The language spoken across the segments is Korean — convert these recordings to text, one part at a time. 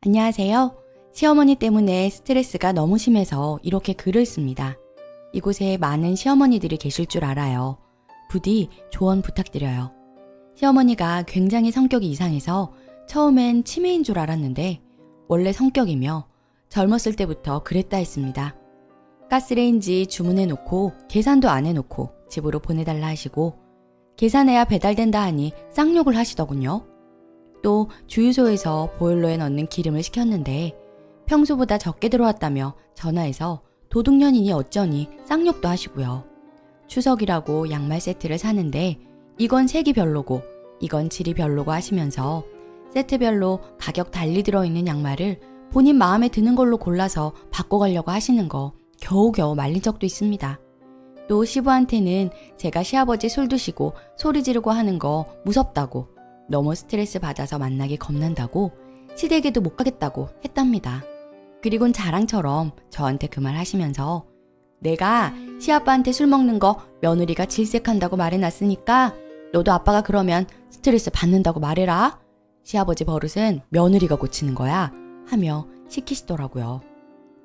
안녕하세요. 시어머니 때문에 스트레스가 너무 심해서 이렇게 글을 씁니다. 이곳에 많은 시어머니들이 계실 줄 알아요. 부디 조언 부탁드려요. 시어머니가 굉장히 성격이 이상해서 처음엔 치매인 줄 알았는데 원래 성격이며 젊었을 때부터 그랬다 했습니다. 가스레인지 주문해 놓고 계산도 안 해놓고 집으로 보내달라 하시고 계산해야 배달된다 하니 쌍욕을 하시더군요. 또 주유소에서 보일러에 넣는 기름을 시켰는데 평소보다 적게 들어왔다며 전화해서 도둑년이니 어쩌니 쌍욕도 하시고요. 추석이라고 양말 세트를 사는데 이건 색이 별로고 이건 질이 별로고 하시면서 세트별로 가격 달리 들어있는 양말을 본인 마음에 드는 걸로 골라서 바꿔가려고 하시는 거 겨우겨우 말린 적도 있습니다. 또 시부한테는 제가 시아버지 술 드시고 소리 지르고 하는 거 무섭다고 너무 스트레스 받아서 만나기 겁난다고 시댁에도 못 가겠다고 했답니다. 그리곤 자랑처럼 저한테 그 말 하시면서 내가 시아빠한테 술 먹는 거 며느리가 질색한다고 말해놨으니까 너도 아빠가 그러면 스트레스 받는다고 말해라. 시아버지 버릇은 며느리가 고치는 거야 하며 시키시더라고요.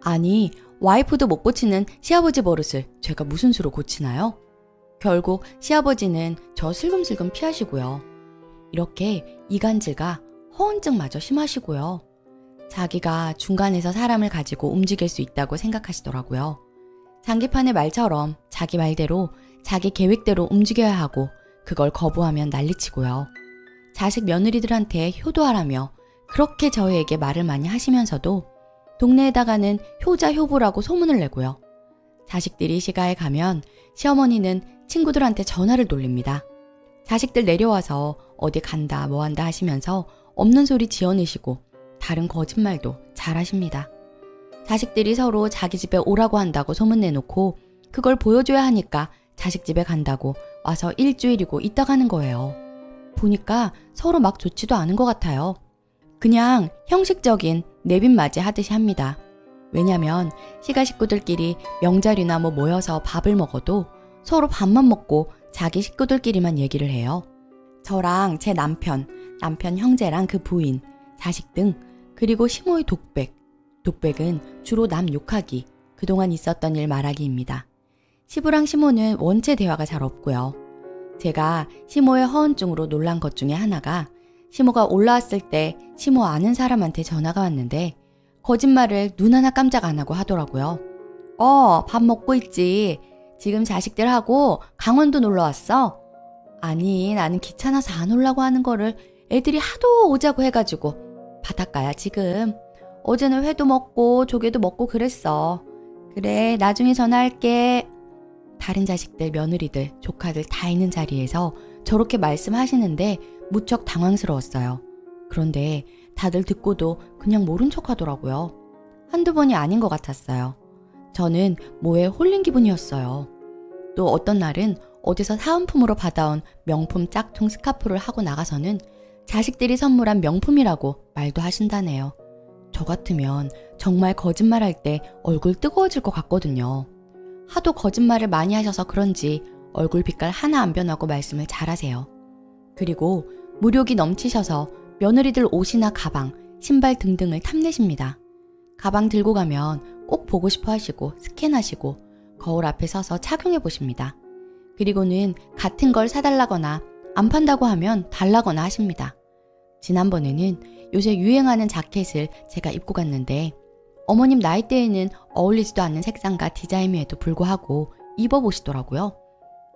아니 와이프도 못 고치는 시아버지 버릇을 제가 무슨 수로 고치나요? 결국 시아버지는 저 슬금슬금 피하시고요. 이렇게 이간질과 허언증마저 심하시고요. 자기가 중간에서 사람을 가지고 움직일 수 있다고 생각하시더라고요. 장기판의 말처럼 자기 말대로 자기 계획대로 움직여야 하고 그걸 거부하면 난리치고요. 자식 며느리들한테 효도하라며 그렇게 저희에게 말을 많이 하시면서도 동네에다가는 효자 효부라고 소문을 내고요. 자식들이 시가에 가면 시어머니는 친구들한테 전화를 돌립니다. 자식들 내려와서 어디 간다 뭐 한다 하시면서 없는 소리 지어내시고 다른 거짓말도 잘 하십니다. 자식들이 서로 자기 집에 오라고 한다고 소문내놓고 그걸 보여줘야 하니까 자식 집에 간다고 와서 일주일이고 있다 가는 거예요. 보니까 서로 막 좋지도 않은 것 같아요. 그냥 형식적인 내빈맞이 하듯이 합니다. 왜냐면 시가 식구들끼리 명절이나 뭐 모여서 밥을 먹어도 서로 밥만 먹고 자기 식구들끼리만 얘기를 해요. 저랑 제 남편 형제랑 그 부인, 자식 등 그리고 시모의 독백은 주로 남 욕하기, 그동안 있었던 일 말하기입니다. 시부랑 시모는 원체 대화가 잘 없고요. 제가 시모의 허언증으로 놀란 것 중에 하나가 시모가 올라왔을 때 시모 아는 사람한테 전화가 왔는데 거짓말을 눈 하나 깜짝 안 하고 하더라고요. 밥 먹고 있지. 지금 자식들하고 강원도 놀러 왔어? 아니 나는 귀찮아서 안 오려고 하는 거를 애들이 하도 오자고 해가지고 바닷가야 지금. 어제는 회도 먹고 조개도 먹고 그랬어. 그래 나중에 전화할게. 다른 자식들 며느리들 조카들 다 있는 자리에서 저렇게 말씀하시는데 무척 당황스러웠어요. 그런데 다들 듣고도 그냥 모른 척 하더라고요. 한두 번이 아닌 것 같았어요. 저는 뭐에 홀린 기분이었어요. 또 어떤 날은 어디서 사은품으로 받아온 명품 짝퉁 스카프를 하고 나가서는 자식들이 선물한 명품이라고 말도 하신다네요. 저 같으면 정말 거짓말할 때 얼굴 뜨거워질 것 같거든요. 하도 거짓말을 많이 하셔서 그런지 얼굴 빛깔 하나 안 변하고 말씀을 잘하세요. 그리고 무력이 넘치셔서 며느리들 옷이나 가방, 신발 등등을 탐내십니다. 가방 들고 가면 꼭 보고 싶어 하시고 스캔하시고 거울 앞에 서서 착용해 보십니다. 그리고는 같은 걸 사달라거나 안 판다고 하면 달라거나 하십니다. 지난번에는 요새 유행하는 자켓을 제가 입고 갔는데 어머님 나이대에는 어울리지도 않는 색상과 디자인임에도 불구하고 입어보시더라고요.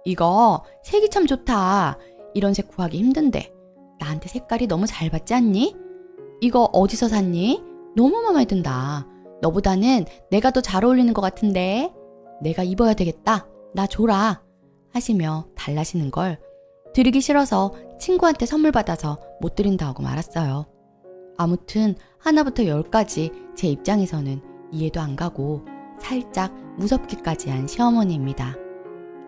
이거 색이 참 좋다. 이런 색 구하기 힘든데 나한테 색깔이 너무 잘 받지 않니? 이거 어디서 샀니? 너무 마음에 든다. 너보다는 내가 더 잘 어울리는 것 같은데 내가 입어야 되겠다. 나 줘라. 하시며 달라시는 걸 드리기 싫어서 친구한테 선물 받아서 못 드린다 하고 말았어요. 아무튼 하나부터 10까지 제 입장에서는 이해도 안 가고 살짝 무섭기까지 한 시어머니입니다.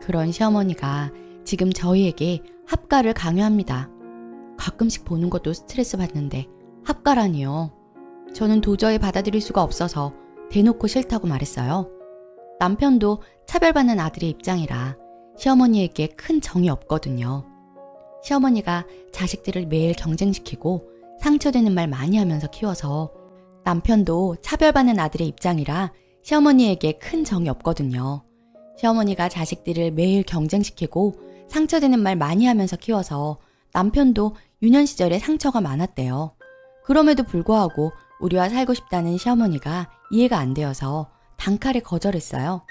그런 시어머니가 지금 저희에게 합가를 강요합니다. 가끔씩 보는 것도 스트레스 받는데 합가라니요. 저는 도저히 받아들일 수가 없어서 대놓고 싫다고 말했어요. 남편도 차별받는 아들의 입장이라 시어머니에게 큰 정이 없거든요. 시어머니가 자식들을 매일 경쟁시키고 상처되는 말 많이 하면서 키워서 남편도 차별받는 아들의 입장이라 시어머니에게 큰 정이 없거든요. 시어머니가 자식들을 매일 경쟁시키고 상처되는 말 많이 하면서 키워서 남편도 유년 시절에 상처가 많았대요. 그럼에도 불구하고 우리와 살고 싶다는 시어머니가 이해가 안 되어서 단칼에 거절했어요.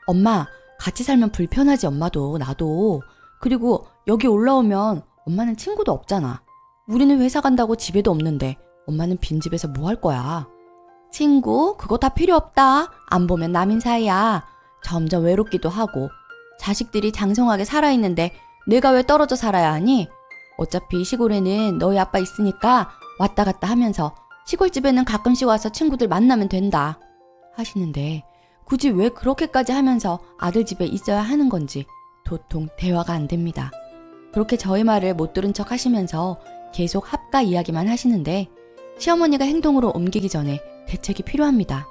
엄마, 같이 살면 불편하지 엄마도 나도. 그리고 여기 올라오면 엄마는 친구도 없잖아. 우리는 회사 간다고 집에도 없는데 엄마는 빈집에서 뭐 할 거야. 친구? 그거 다 필요 없다. 안 보면 남인 사이야. 점점 외롭기도 하고 자식들이 장성하게 살아있는데 내가 왜 떨어져 살아야 하니? 어차피 시골에는 너희 아빠 있으니까 왔다 갔다 하면서 시골집에는 가끔씩 와서 친구들 만나면 된다 하시는데 굳이 왜 그렇게까지 하면서 아들 집에 있어야 하는 건지 도통 대화가 안 됩니다. 그렇게 저의 말을 못 들은 척 하시면서 계속 합가 이야기만 하시는데 시어머니가 행동으로 옮기기 전에 대책이 필요합니다.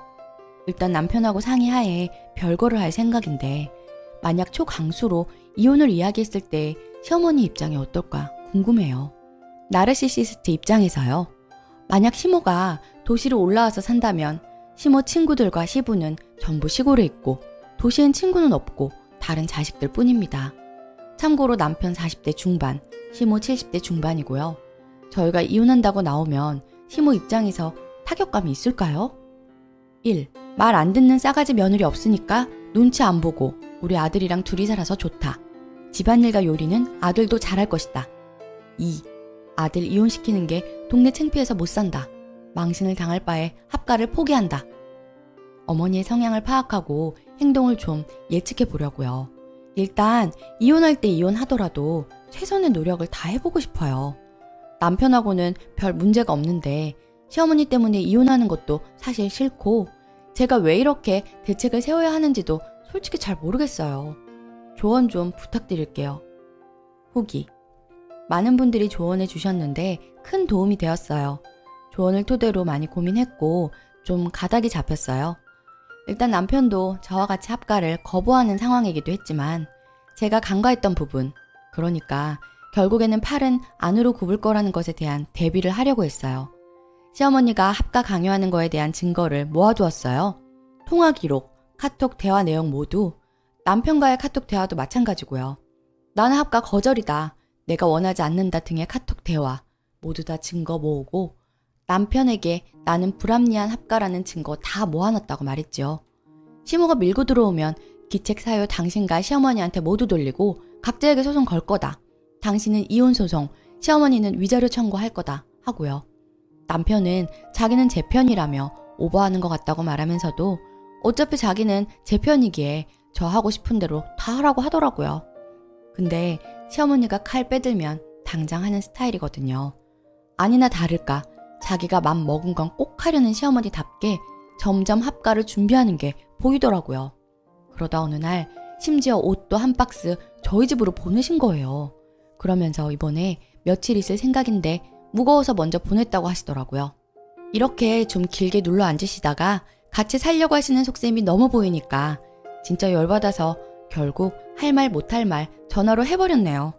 일단 남편하고 상의하에 별거를 할 생각인데 만약 초강수로 이혼을 이야기했을 때 시어머니 입장이 어떨까 궁금해요. 나르시시스트 입장에서요. 만약 시모가 도시로 올라와서 산다면 시모 친구들과 시부는 전부 시골에 있고 도시엔 친구는 없고 다른 자식들 뿐입니다. 참고로 남편 40대 중반, 시모 70대 중반이고요. 저희가 이혼한다고 나오면 시모 입장에서 타격감이 있을까요? 1. 말 안 듣는 싸가지 며느리 없으니까 눈치 안 보고 우리 아들이랑 둘이 살아서 좋다. 집안일과 요리는 아들도 잘할 것이다. 2. 아들 이혼시키는 게 동네 창피해서 못 산다. 망신을 당할 바에 합가를 포기한다. 어머니의 성향을 파악하고 행동을 좀 예측해 보려고요. 일단 이혼할 때 이혼하더라도 최선의 노력을 다 해보고 싶어요. 남편하고는 별 문제가 없는데 시어머니 때문에 이혼하는 것도 사실 싫고 제가 왜 이렇게 대책을 세워야 하는지도 솔직히 잘 모르겠어요. 조언 좀 부탁드릴게요. 후기. 많은 분들이 조언해 주셨는데 큰 도움이 되었어요. 조언을 토대로 많이 고민했고 좀 가닥이 잡혔어요. 일단 남편도 저와 같이 합가를 거부하는 상황이기도 했지만 제가 간과했던 부분, 그러니까 결국에는 팔은 안으로 굽을 거라는 것에 대한 대비를 하려고 했어요. 시어머니가 합가 강요하는 거에 대한 증거를 모아두었어요. 통화 기록, 카톡 대화 내용 모두, 남편과의 카톡 대화도 마찬가지고요. 나는 합가 거절이다, 내가 원하지 않는다 등의 카톡 대화 모두 다 증거 모으고 남편에게 나는 불합리한 합가라는 증거 다 모아놨다고 말했죠. 시모가 밀고 들어오면 기책 사유 당신과 시어머니한테 모두 돌리고 각자에게 소송 걸 거다. 당신은 이혼 소송, 시어머니는 위자료 청구할 거다 하고요. 남편은 자기는 제 편이라며 오버하는 것 같다고 말하면서도 어차피 자기는 제 편이기에 저 하고 싶은 대로 다 하라고 하더라고요. 근데 시어머니가 칼 빼들면 당장 하는 스타일이거든요. 아니나 다를까 자기가 맘 먹은 건 꼭 하려는 시어머니답게 점점 합가를 준비하는 게 보이더라고요. 그러다 어느 날 심지어 옷도 한 박스 저희 집으로 보내신 거예요. 그러면서 이번에 며칠 있을 생각인데 무거워서 먼저 보냈다고 하시더라고요. 이렇게 좀 길게 눌러 앉으시다가 같이 살려고 하시는 속셈이 너무 보이니까 진짜 열받아서 결국 할 말 못할 말 전화로 해버렸네요.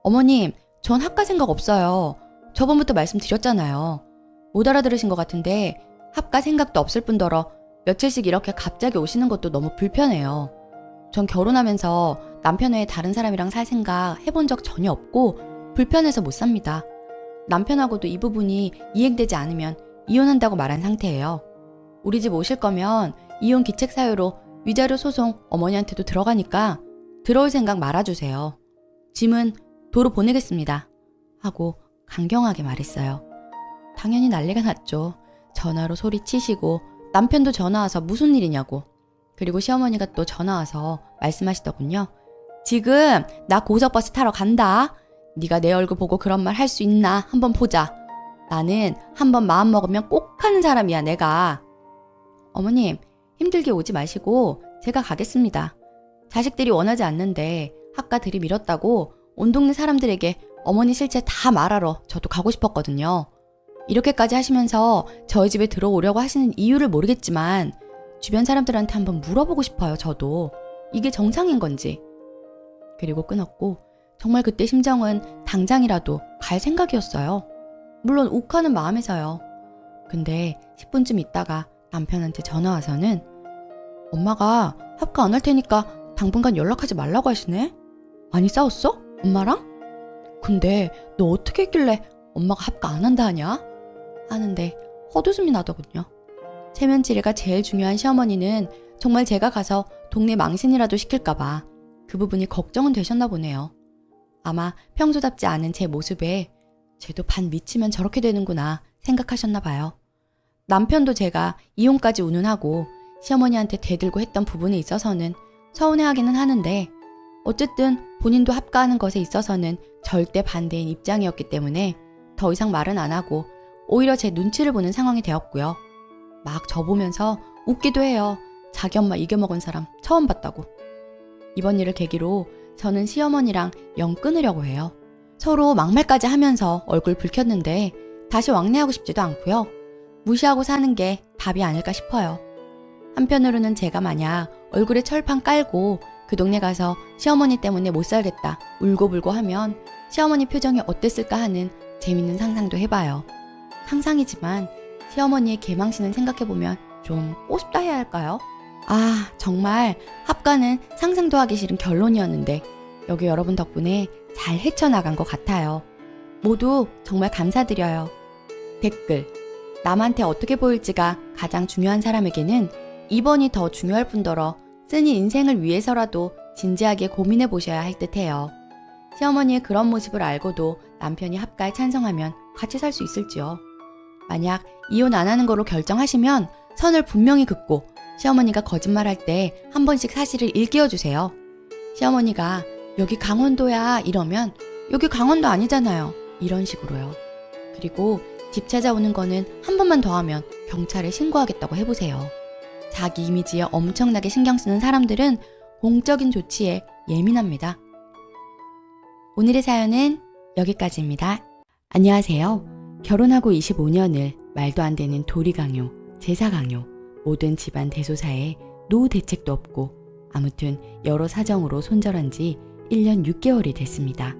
어머님, 전 합가 생각 없어요. 저번부터 말씀드렸잖아요. 못 알아들으신 것 같은데 합가 생각도 없을 뿐더러 며칠씩 이렇게 갑자기 오시는 것도 너무 불편해요. 전 결혼하면서 남편 외에 다른 사람이랑 살 생각 해본 적 전혀 없고 불편해서 못 삽니다. 남편하고도 이 부분이 이행되지 않으면 이혼한다고 말한 상태예요. 우리 집 오실 거면 이혼 기책 사유로 위자료 소송 어머니한테도 들어가니까 들어올 생각 말아주세요. 짐은 도로 보내겠습니다. 하고 강경하게 말했어요. 당연히 난리가 났죠. 전화로 소리치시고 남편도 전화 와서 무슨 일이냐고. 그리고 시어머니가 또 전화 와서 말씀하시더군요. 지금 나 고속버스 타러 간다. 네가 내 얼굴 보고 그런 말 할 수 있나 한번 보자. 나는 한번 마음 먹으면 꼭 하는 사람이야 내가. 어머님, 힘들게 오지 마시고 제가 가겠습니다. 자식들이 원하지 않는데 합가 들이밀었다고 온 동네 사람들에게 어머니 실체 다 말하러 저도 가고 싶었거든요. 이렇게까지 하시면서 저희 집에 들어오려고 하시는 이유를 모르겠지만 주변 사람들한테 한번 물어보고 싶어요. 저도 이게 정상인 건지. 그리고 끊었고 정말 그때 심정은 당장이라도 갈 생각이었어요. 물론 욱하는 마음에서요. 근데 10분쯤 있다가 남편한테 전화 와서는 엄마가 합가 안 할 테니까 당분간 연락하지 말라고 하시네? 많이 싸웠어? 엄마랑? 근데 너 어떻게 했길래 엄마가 합가 안 한다 하냐? 하는데 헛웃음이 나더군요. 체면지레가 제일 중요한 시어머니는 정말 제가 가서 동네 망신이라도 시킬까봐 그 부분이 걱정은 되셨나 보네요. 아마 평소답지 않은 제 모습에 쟤도 반 미치면 저렇게 되는구나 생각하셨나 봐요. 남편도 제가 이혼까지 운운하고 시어머니한테 대들고 했던 부분에 있어서는 서운해하기는 하는데 어쨌든 본인도 합가하는 것에 있어서는 절대 반대인 입장이었기 때문에 더 이상 말은 안 하고 오히려 제 눈치를 보는 상황이 되었고요. 막 저보면서 웃기도 해요. 자기 엄마 이겨먹은 사람 처음 봤다고. 이번 일을 계기로 저는 시어머니랑 영 끊으려고 해요. 서로 막말까지 하면서 얼굴 붉혔는데 다시 왕래하고 싶지도 않고요. 무시하고 사는 게 답이 아닐까 싶어요. 한편으로는 제가 만약 얼굴에 철판 깔고 그 동네 가서 시어머니 때문에 못 살겠다 울고불고 하면 시어머니 표정이 어땠을까 하는 재밌는 상상도 해봐요. 상상이지만 시어머니의 개망신을 생각해보면 좀 꼬숩다 해야 할까요? 아, 정말 합가는 상상도 하기 싫은 결론이었는데 여기 여러분 덕분에 잘 헤쳐나간 것 같아요. 모두 정말 감사드려요. 댓글: 남한테 어떻게 보일지가 가장 중요한 사람에게는 이번이 더 중요할 뿐더러 쓰니 인생을 위해서라도 진지하게 고민해 보셔야 할 듯해요. 시어머니의 그런 모습을 알고도 남편이 합가에 찬성하면 같이 살 수 있을지요. 만약 이혼 안 하는 거로 결정하시면 선을 분명히 긋고 시어머니가 거짓말할 때 한 번씩 사실을 일깨워 주세요. 시어머니가 여기 강원도야 이러면 여기 강원도 아니잖아요. 이런 식으로요. 그리고 집 찾아오는 거는 한 번만 더 하면 경찰에 신고하겠다고 해보세요. 자기 이미지에 엄청나게 신경 쓰는 사람들은 공적인 조치에 예민합니다. 오늘의 사연은 여기까지입니다. 안녕하세요. 결혼하고 25년을 말도 안 되는 도리강요, 제사강요, 모든 집안 대소사에 노후 대책도 없고 아무튼 여러 사정으로 손절한 지 1년 6개월이 됐습니다.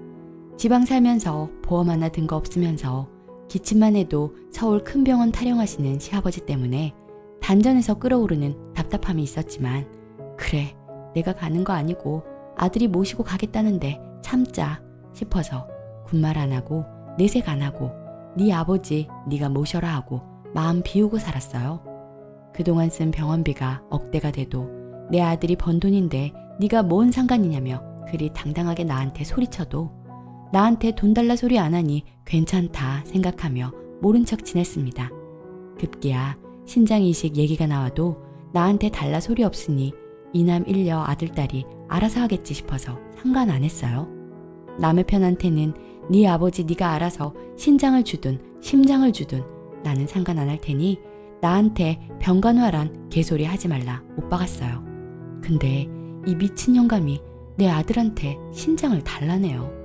지방 살면서 보험 하나 든 거 없으면서 기침만 해도 서울 큰 병원 타령하시는 시아버지 때문에 단전에서 끌어오르는 답답함이 있었지만 그래, 내가 가는 거 아니고 아들이 모시고 가겠다는데 참자 싶어서 군말 안 하고 내색 안 하고 네 아버지 네가 모셔라 하고 마음 비우고 살았어요. 그동안 쓴 병원비가 억대가 돼도 내 아들이 번 돈인데 네가 뭔 상관이냐며 그리 당당하게 나한테 소리쳐도 나한테 돈 달라 소리 안 하니 괜찮다 생각하며 모른 척 지냈습니다. 급기야 신장 이식 얘기가 나와도 나한테 달라 소리 없으니 이남 일녀 아들딸이 알아서 하겠지 싶어서 상관 안 했어요. 남의 편한테는 네 아버지 네가 알아서 신장을 주든 심장을 주든 나는 상관 안 할 테니 나한테 병간호하란 개소리 하지 말라 못 박았어요. 근데 이 미친 영감이 내 아들한테 신장을 달라네요.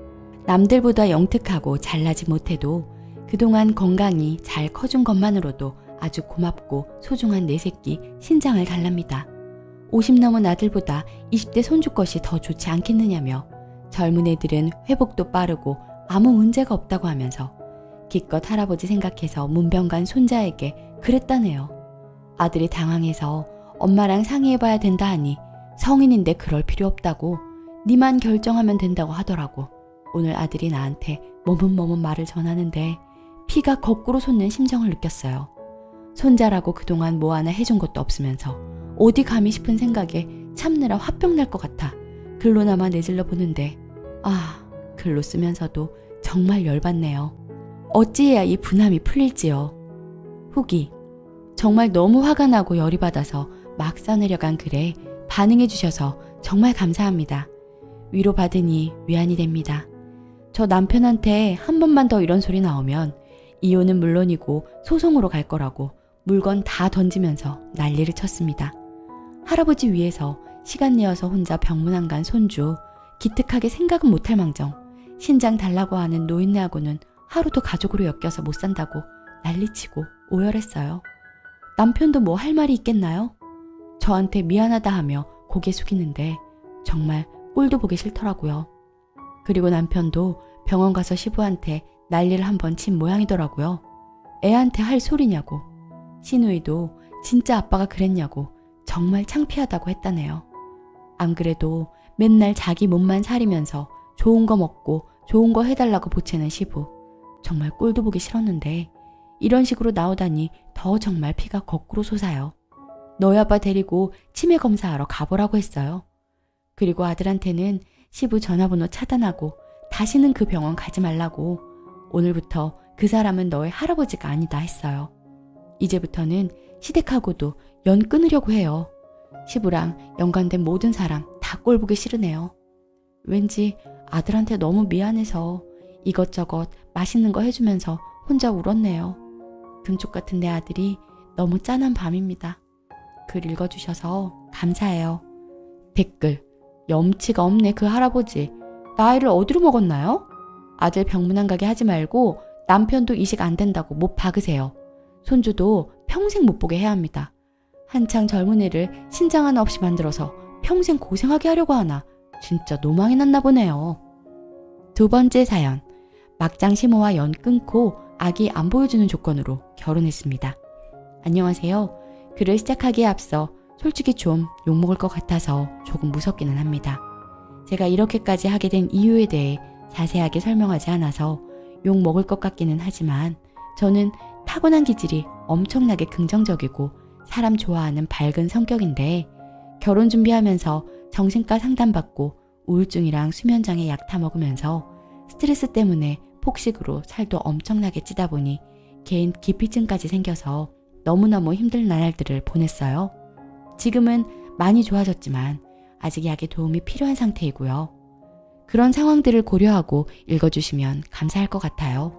남들보다 영특하고 잘나지 못해도 그동안 건강히 잘 커준 것만으로도 아주 고맙고 소중한 내 새끼 신장을 달랍니다. 50 넘은 아들보다 20대 손주 것이 더 좋지 않겠느냐며 젊은 애들은 회복도 빠르고 아무 문제가 없다고 하면서 기껏 할아버지 생각해서 문병 간 손자에게 그랬다네요. 아들이 당황해서 엄마랑 상의해봐야 된다 하니 성인인데 그럴 필요 없다고 니만 결정하면 된다고 하더라고. 오늘 아들이 나한테 머뭇머뭇 말을 전하는데 피가 거꾸로 솟는 심정을 느꼈어요. 손자라고 그동안 뭐 하나 해준 것도 없으면서 어디 감히 싶은 생각에 참느라 화병 날 것 같아 글로나마 내질러 보는데 글로 쓰면서도 정말 열받네요. 어찌해야 이 분함이 풀릴지요. 후기: 정말 너무 화가 나고 열이 받아서 막 써내려간 글에 반응해 주셔서 정말 감사합니다. 위로받으니 위안이 됩니다. 저 남편한테 한 번만 더 이런 소리 나오면 이혼은 물론이고 소송으로 갈 거라고 물건 다 던지면서 난리를 쳤습니다. 할아버지 위해서 시간 내어서 혼자 병문 안 간 손주 기특하게 생각은 못할 망정 신장 달라고 하는 노인네하고는 하루도 가족으로 엮여서 못 산다고 난리치고 오열했어요. 남편도 뭐 할 말이 있겠나요? 저한테 미안하다 하며 고개 숙이는데 정말 꼴도 보기 싫더라고요. 그리고 남편도 병원 가서 시부한테 난리를 한번 친 모양이더라고요. 애한테 할 소리냐고 시누이도 진짜 아빠가 그랬냐고 정말 창피하다고 했다네요. 안 그래도 맨날 자기 몸만 사리면서 좋은 거 먹고 좋은 거 해달라고 보채는 시부. 정말 꼴도 보기 싫었는데 이런 식으로 나오다니 더 정말 피가 거꾸로 솟아요. 너희 아빠 데리고 치매 검사하러 가보라고 했어요. 그리고 아들한테는 시부 전화번호 차단하고 다시는 그 병원 가지 말라고, 오늘부터 그 사람은 너의 할아버지가 아니다 했어요. 이제부터는 시댁하고도 연 끊으려고 해요. 시부랑 연관된 모든 사람 다 꼴 보기 싫으네요. 왠지 아들한테 너무 미안해서 이것저것 맛있는 거 해주면서 혼자 울었네요. 금쪽 같은 내 아들이 너무 짠한 밤입니다. 글 읽어주셔서 감사해요. 댓글: 염치가 없네 그 할아버지. 나이를 어디로 먹었나요? 아들 병문안 가게 하지 말고 남편도 이식 안 된다고 못 박으세요. 손주도 평생 못 보게 해야 합니다. 한창 젊은 애를 신장 하나 없이 만들어서 평생 고생하게 하려고 하나. 진짜 노망이 났나 보네요. 두 번째 사연. 막장 시모와 연 끊고 아기 안 보여주는 조건으로 결혼했습니다. 안녕하세요. 글을 시작하기에 앞서 솔직히 좀 욕먹을 것 같아서 조금 무섭기는 합니다. 제가 이렇게까지 하게 된 이유에 대해 자세하게 설명하지 않아서 욕먹을 것 같기는 하지만 저는 타고난 기질이 엄청나게 긍정적이고 사람 좋아하는 밝은 성격인데 결혼 준비하면서 정신과 상담받고 우울증이랑 수면장애 약 타먹으면서 스트레스 때문에 폭식으로 살도 엄청나게 찌다 보니 개인 기피증까지 생겨서 너무너무 힘든 나날들을 보냈어요. 지금은 많이 좋아졌지만 아직 약의 도움이 필요한 상태이고요. 그런 상황들을 고려하고 읽어주시면 감사할 것 같아요.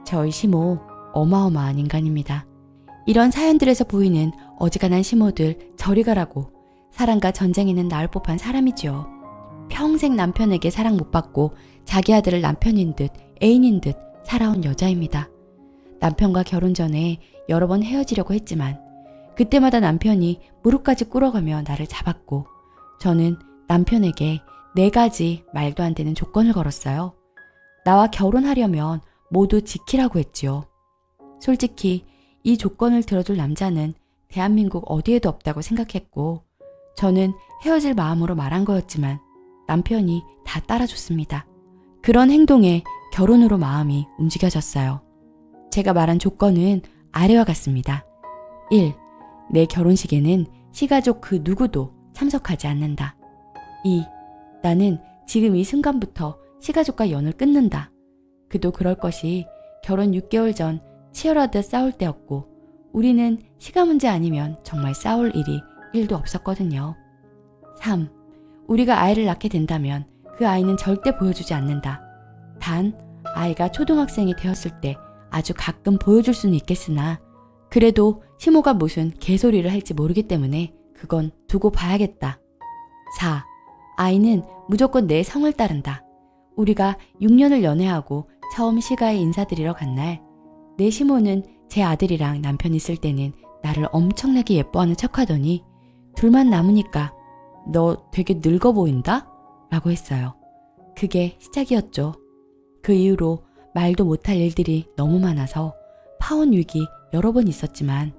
저희 시모 어마어마한 인간입니다. 이런 사연들에서 보이는 어지간한 시모들 저리 가라고, 사랑과 전쟁에는 나을 법한 사람이지요. 평생 남편에게 사랑 못 받고 자기 아들을 남편인 듯 애인인 듯 살아온 여자입니다. 남편과 결혼 전에 여러 번 헤어지려고 했지만 그때마다 남편이 무릎까지 꿇어가며 나를 잡았고 저는 남편에게 4가지 말도 안 되는 조건을 걸었어요. 나와 결혼하려면 모두 지키라고 했지요. 솔직히 이 조건을 들어줄 남자는 대한민국 어디에도 없다고 생각했고 저는 헤어질 마음으로 말한 거였지만 남편이 다 따라줬습니다. 그런 행동에 결혼으로 마음이 움직여졌어요. 제가 말한 조건은 아래와 같습니다. 1. 내 결혼식에는 시가족 그 누구도 참석하지 않는다. 2. 나는 지금 이 순간부터 시가족과 연을 끊는다. 그도 그럴 것이 결혼 6개월 전 치열하듯 싸울 때였고 우리는 시가 문제 아니면 정말 싸울 일이 1도 없었거든요. 3. 우리가 아이를 낳게 된다면 그 아이는 절대 보여주지 않는다. 단 아이가 초등학생이 되었을 때 아주 가끔 보여줄 수는 있겠으나 그래도 시모가 무슨 개소리를 할지 모르기 때문에 그건 두고 봐야겠다. 4. 아이는 무조건 내 성을 따른다. 우리가 6년을 연애하고 처음 시가에 인사드리러 간 날 내 시모는 제 아들이랑 남편 있을 때는 나를 엄청나게 예뻐하는 척하더니 둘만 남으니까 너 되게 늙어 보인다? 라고 했어요. 그게 시작이었죠. 그 이후로 말도 못할 일들이 너무 많아서 파혼 위기 여러 번 있었지만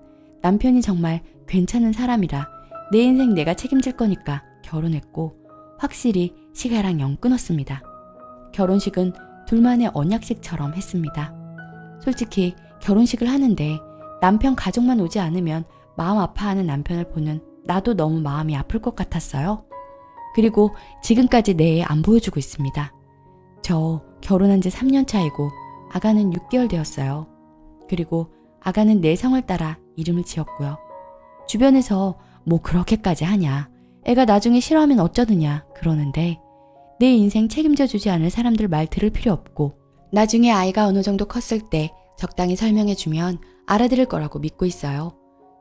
남편이 정말 괜찮은 사람이라 내 인생 내가 책임질 거니까 결혼했고 확실히 시가랑 연 끊었습니다. 결혼식은 둘만의 언약식처럼 했습니다. 솔직히 결혼식을 하는데 남편 가족만 오지 않으면 마음 아파하는 남편을 보는 나도 너무 마음이 아플 것 같았어요. 그리고 지금까지 내 애 안 보여주고 있습니다. 저 결혼한 지 3년 차이고 아가는 6개월 되었어요. 그리고 아가는 내 성을 따라 이름을 지었고요. 주변에서 뭐 그렇게까지 하냐, 애가 나중에 싫어하면 어쩌느냐 그러는데 내 인생 책임져 주지 않을 사람들 말 들을 필요 없고 나중에 아이가 어느 정도 컸을 때 적당히 설명해주면 알아들을 거라고 믿고 있어요.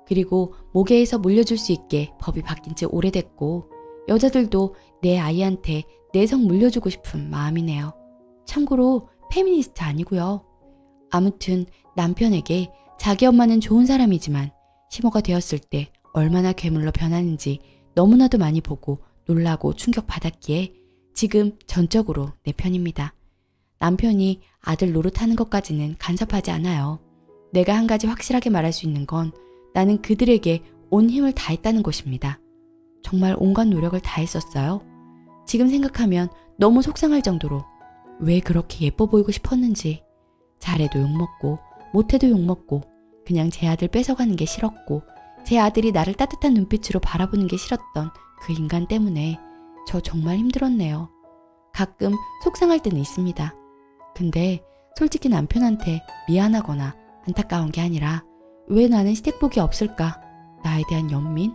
그리고 모계에서 물려줄 수 있게 법이 바뀐 지 오래됐고 여자들도 내 아이한테 내 성 물려주고 싶은 마음이네요. 참고로 페미니스트 아니고요. 아무튼 남편에게 자기 엄마는 좋은 사람이지만 시모가 되었을 때 얼마나 괴물로 변하는지 너무나도 많이 보고 놀라고 충격받았기에 지금 전적으로 내 편입니다. 남편이 아들 노릇하는 것까지는 간섭하지 않아요. 내가 한 가지 확실하게 말할 수 있는 건 나는 그들에게 온 힘을 다했다는 것입니다. 정말 온갖 노력을 다했었어요. 지금 생각하면 너무 속상할 정도로 왜 그렇게 예뻐 보이고 싶었는지, 잘해도 욕먹고 못해도 욕먹고 그냥 제 아들 뺏어가는 게 싫었고 제 아들이 나를 따뜻한 눈빛으로 바라보는 게 싫었던 그 인간 때문에 저 정말 힘들었네요. 가끔 속상할 때는 있습니다. 근데 솔직히 남편한테 미안하거나 안타까운 게 아니라 왜 나는 시댁복이 없을까? 나에 대한 연민?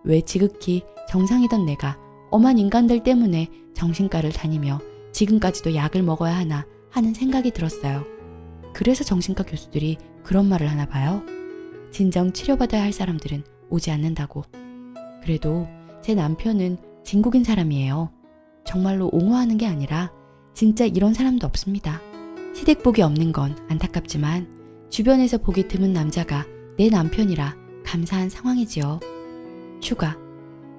왜 지극히 정상이던 내가 엄한 인간들 때문에 정신과를 다니며 지금까지도 약을 먹어야 하나 하는 생각이 들었어요. 그래서 정신과 교수들이 그런 말을 하나 봐요. 진정 치료받아야 할 사람들은 오지 않는다고. 그래도 제 남편은 진국인 사람이에요. 정말로 옹호하는 게 아니라 진짜 이런 사람도 없습니다. 시댁복이 없는 건 안타깝지만 주변에서 보기 드문 남자가 내 남편이라 감사한 상황이지요. 추가.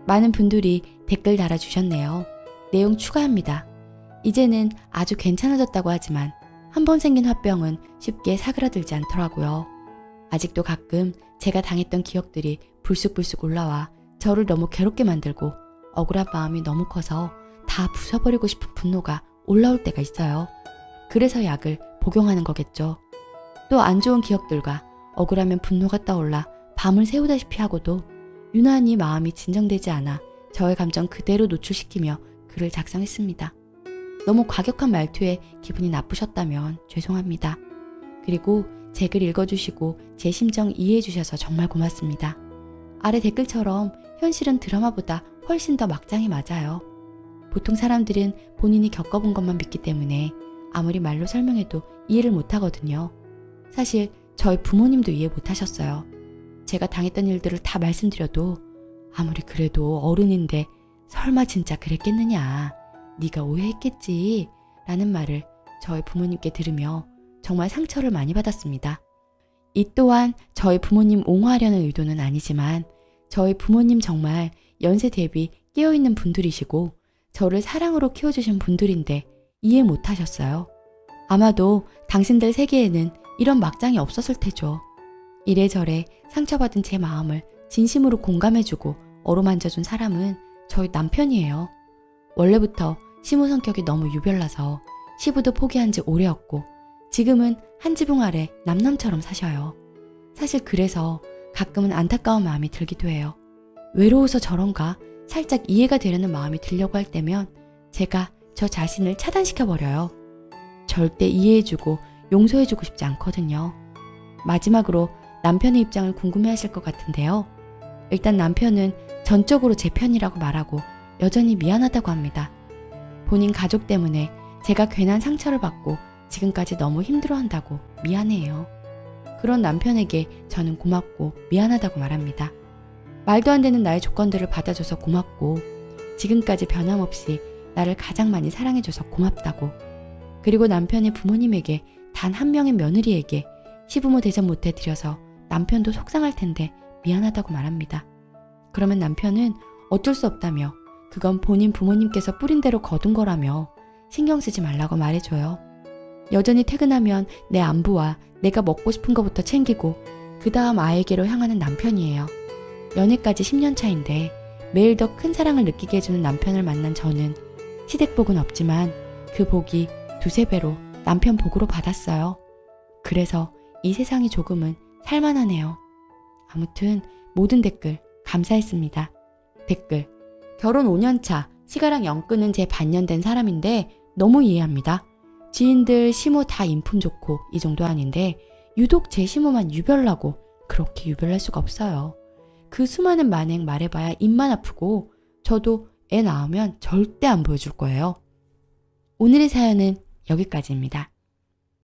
많은 분들이 댓글 달아주셨네요. 내용 추가합니다. 이제는 아주 괜찮아졌다고 하지만 한 번 생긴 화병은 쉽게 사그라들지 않더라고요. 아직도 가끔 제가 당했던 기억들이 불쑥불쑥 올라와 저를 너무 괴롭게 만들고 억울한 마음이 너무 커서 다 부숴버리고 싶은 분노가 올라올 때가 있어요. 그래서 약을 복용하는 거겠죠. 또 안 좋은 기억들과 억울하면 분노가 떠올라 밤을 새우다시피 하고도 유난히 마음이 진정되지 않아 저의 감정 그대로 노출시키며 글을 작성했습니다. 너무 과격한 말투에 기분이 나쁘셨다면 죄송합니다. 그리고 제 글 읽어주시고 제 심정 이해해주셔서 정말 고맙습니다. 아래 댓글처럼 현실은 드라마보다 훨씬 더 막장이 맞아요. 보통 사람들은 본인이 겪어본 것만 믿기 때문에 아무리 말로 설명해도 이해를 못하거든요. 사실 저희 부모님도 이해 못하셨어요. 제가 당했던 일들을 다 말씀드려도 아무리 그래도 어른인데 설마 진짜 그랬겠느냐, 네가 오해했겠지 라는 말을 저희 부모님께 들으며 정말 상처를 많이 받았습니다. 이 또한 저희 부모님 옹호하려는 의도는 아니지만 저희 부모님 정말 연세 대비 깨어있는 분들이시고 저를 사랑으로 키워주신 분들인데 이해 못하셨어요. 아마도 당신들 세계에는 이런 막장이 없었을 테죠. 이래저래 상처받은 제 마음을 진심으로 공감해주고 어루만져준 사람은 저희 남편이에요. 원래부터 시무 성격이 너무 유별나서 시부도 포기한 지 오래였고 지금은 한 지붕 아래 남남처럼 사셔요. 사실 그래서 가끔은 안타까운 마음이 들기도 해요. 외로워서 저런가 살짝 이해가 되려는 마음이 들려고 할 때면 제가 저 자신을 차단시켜버려요. 절대 이해해주고 용서해주고 싶지 않거든요. 마지막으로 남편의 입장을 궁금해하실 것 같은데요. 일단 남편은 전적으로 제 편이라고 말하고 여전히 미안하다고 합니다. 본인 가족 때문에 제가 괜한 상처를 받고 지금까지 너무 힘들어한다고 미안해요. 그런 남편에게 저는 고맙고 미안하다고 말합니다. 말도 안 되는 나의 조건들을 받아줘서 고맙고 지금까지 변함없이 나를 가장 많이 사랑해줘서 고맙다고. 그리고 남편의 부모님에게 단 한 명의 며느리에게 시부모 대접 못 해드려서 남편도 속상할 텐데 미안하다고 말합니다. 그러면 남편은 어쩔 수 없다며 그건 본인 부모님께서 뿌린 대로 거둔 거라며 신경 쓰지 말라고 말해줘요. 여전히 퇴근하면 내 안부와 내가 먹고 싶은 것부터 챙기고 그 다음 아이에게로 향하는 남편이에요. 연애까지 10년 차인데 매일 더 큰 사랑을 느끼게 해주는 남편을 만난 저는 시댁복은 없지만 그 복이 두세 배로 남편 복으로 받았어요. 그래서 이 세상이 조금은 살만하네요. 아무튼 모든 댓글 감사했습니다. 댓글: 결혼 5년차 시가랑 영 끊은 제 반년 된 사람인데 너무 이해합니다. 지인들 시모 다 인품 좋고 이 정도 아닌데 유독 제 시모만 유별나고 그렇게 유별날 수가 없어요. 그 수많은 만행 말해봐야 입만 아프고 저도 애 낳으면 절대 안 보여줄 거예요. 오늘의 사연은 여기까지입니다.